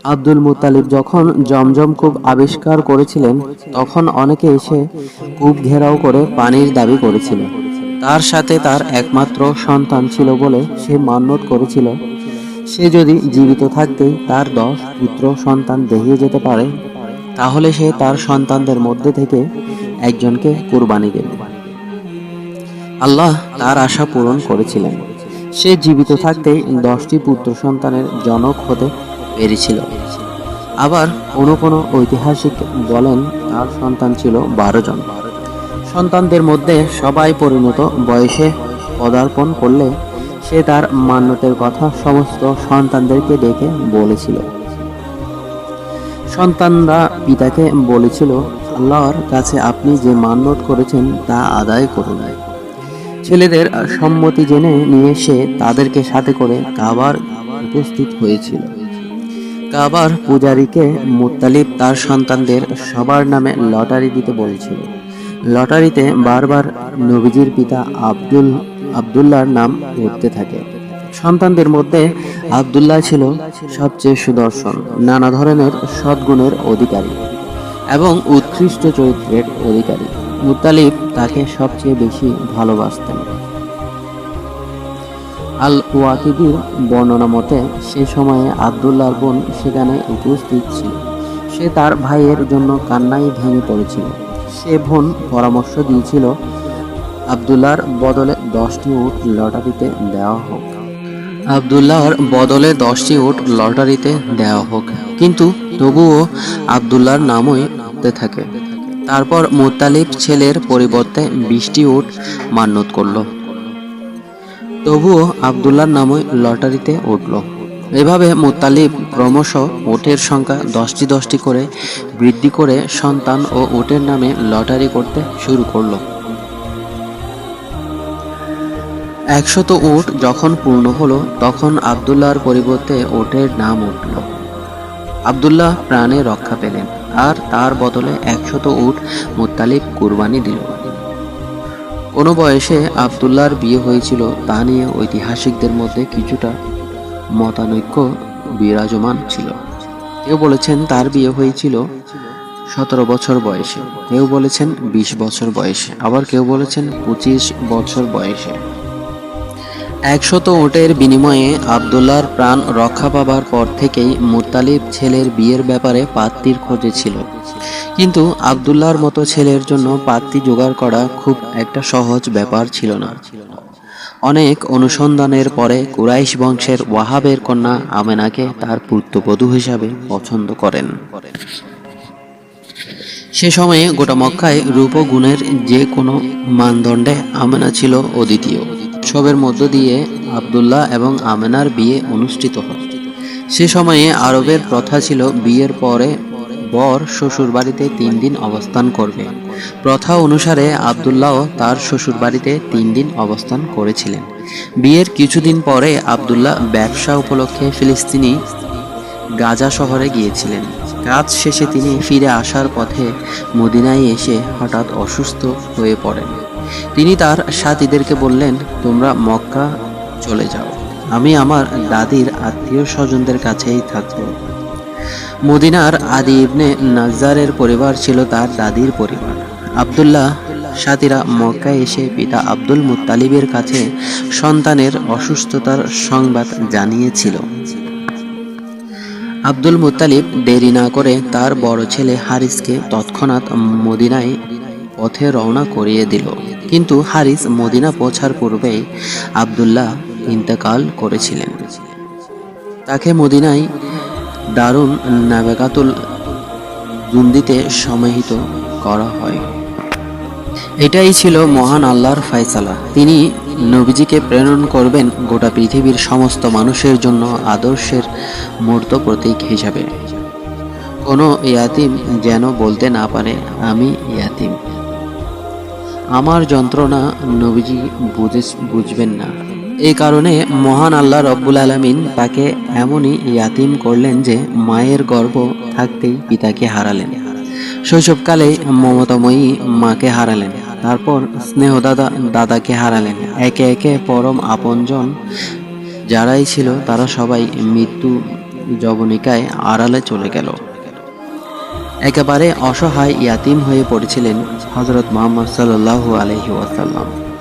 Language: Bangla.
আব্দুল মুত্তালিব যখন জমজম কূপ আবিষ্কার করেছিলেন, তখন অনেকে এসে কূপ ঘেরাও করে পানির দাবি করেছিল। তার সাথে তার একমাত্র সন্তান ছিল বলে সে মান্যত করেছিল, সে যদি জীবিত থাকতেই তার 10 পুত্র সন্তান দেখিয়ে যেতে পারে, তাহলে সে তার সন্তানদের মধ্যে থেকে একজনকে কুরবানি দেবে। আল্লাহ তার আশা পূরণ করেছিলেন। সে জীবিত থাকতেই 10টি পুত্র সন্তানের জনক হতে পেরেছিল। আবার কোনো কোনো ঐতিহাসিক বলেন তার সন্তান ছিল 12 জন। সন্তানদের মধ্যে সবাই পরিণত বয়সে পদার্পণ করলে সে তার মান্যতের কথা সমস্ত সন্তানদেরকে ডেকে বলেছিল। সন্তানরা পিতাকে বলেছিল, আল্লাহর কাছে আপনি যে মান্যত করেছেন তা আদায় করুন। ছেলেদের সম্মতি জেনে নিয়ে সে তাদেরকে সাথে করে কাবার উপস্থিত হয়েছিল। কাবার পূজারীকে মুত্তালিব তার সন্তানদের সবার নামে লটারি দিতে বলেছিল। লটারিতে বারবার নবীজির পিতা আব্দুল্লাহর নাম উঠতে থাকে। সন্তানদের মধ্যে আব্দুল্লাহ ছিল সবচেয়ে সুদর্শন, নানা ধরনের সদ্গুণের অধিকারী এবং উৎকৃষ্ট চরিত্রের অধিকারী। মুত্তালিব তাকে সবচেয়ে বেশি ভালোবাসতেন। আল ওয়াকিদির বর্ণনা মতে সে সময়ে আব্দুল্লাহর বোন সেখানে উপস্থিত ছিল। সে তার ভাইয়ের জন্য কান্নায় ভেঙে পড়েছিল। সে বোন পরামর্শ দিয়েছিল আব্দুল্লাহর বদলে 10টি উট লটারিতে দেওয়া হোক। কিন্তু তবুও আব্দুল্লাহর নামই উঠতে থাকে। তারপর মুত্তালিব ছেলের পরিবর্তে 20টি উট মান্যত করল। তবুও আব্দুল্লাহর নামই লটারিতে উঠল। এভাবে মুত্তালিব ক্রমশ উটের সংখ্যা 10টি করে বৃদ্ধি করে সন্তান ও উটের নামে লটারি করতে শুরু করল। 100 উট যখন পূর্ণ হলো, তখন আব্দুল্লাহর পরিবর্তে উটের নাম উঠল। আব্দুল্লাহ প্রাণে রক্ষা পেলেন আর তার বদলে 100 উট মুত্তালিব কুরবানি দিল। কোন বয়সে আব্দুল্লাহর বিয়ে হয়েছিল তা নিয়ে ঐতিহাসিকদের মধ্যে কিছুটা মতানৈক্য বিরাজমান ছিল। কেউ বলেছেন তার বিয়ে হয়েছিল 17 বছর বয়সে, কেউ বলেছেন 20 বছর বয়সে, আবার কেউ বলেছেন 25 বছর বয়সে। 100 উটের বিনিময়ে আব্দুল্লাহর প্রাণ রক্ষা পাবার পর থেকেই মুত্তালিব ছেলের বিয়ের ব্যাপারে পাত্রীর খোঁজে ছিল। কিন্তু আব্দুল্লাহর মতো ছেলের জন্য পাত্রী জোগাড় করা খুব একটা সহজ ব্যাপার ছিল না। অনেক অনুসন্ধানের পরে কুরাইশ বংশের ওয়াহাবের কন্যা আমেনাকে তার পুত্রবধূ হিসাবে পছন্দ করেন। সে সময়ে গোটা মক্কায় রূপ ও গুণের যে কোনো মানদণ্ডে আমেনা ছিল অদ্বিতীয়। উৎসবের মধ্য দিয়ে আব্দুল্লাহ এবং আমেনার বিয়ে অনুষ্ঠিত হয়। সে সময়ে আরবের প্রথা ছিল বিয়ের পরে বর শ্বশুর বাড়িতে 3 দিন অবস্থান করবে। প্রথা অনুসারে আব্দুল্লাহ তার শ্বশুর বাড়িতে 3 দিন অবস্থান করেছিলেন। বিয়ের কিছুদিন পরে আব্দুল্লাহ ব্যবসা উপলক্ষে ফিলিস্তিনি গাজা শহরে গিয়েছিলেন। কাজ শেষে তিনি ফিরে আসার পথে মদিনায় এসে হঠাৎ অসুস্থ হয়ে পড়েন। তিনি তার সাথীদেরকে বললেন, তোমরা মক্কা চলে যাও, আমি আমার দাদির আত্মীয় স্বজনদের কাছেই থাকব। মদিনার আদি ইবনে নাজ্জারের পরিবার ছিল তার দাদির পরিবার। আব্দুল্লাহ সাথীরা মক্কায় এসে পিতা আব্দুল মুত্তালিবের কাছে সন্তানের অসুস্থতার সংবাদ জানিয়েছিল। আব্দুল মুত্তালিব দেরি না করে তার বড় ছেলে হারিসকে তৎক্ষণাৎ মদিনায় পথে রওনা করিয়ে দিল। কিন্তু হারিস মদিনা পৌঁছার পূর্বেই আব্দুল্লাহ ইন্তেকাল করেছিলেন। তাকে মদিনায় দারুন নাবেকাতুল জুন্দিতে সমাহিত করা হয়। এটাই ছিল মহান আল্লাহর ফয়সালা। তিনি নবীজিকে প্রেরণ করবেন গোটা পৃথিবীর সমস্ত মানুষের জন্য আদর্শের মূর্ত প্রতীক হিসাবে। কোনো ইয়াতিম যেন বলতে না পারে, আমি ইয়াতিম। আমার যন্ত্রণা নবীজি বুঝবেন না। এই কারণে মহান আল্লাহ রব্বুল আলামিন তাকে এমনই ইয়াতিম করলেন যে মায়ের গর্ভ থাকতেই পিতাকে হারালেন, শৈশবকালে মমতাময়ী মাকে হারালেন, তারপর স্নেহদাতা দাদাকে হারালেন। একে একে পরম আপনজন যারাই ছিল তারা সবাই মৃত্যু যবনিকায় আড়ালে চলে গেল। একেবারে অসহায় ইয়াতিম হয়ে পড়েছিলেন হযরত মুহাম্মদ সাল্লাল্লাহু আলাইহি ওয়াসাল্লাম।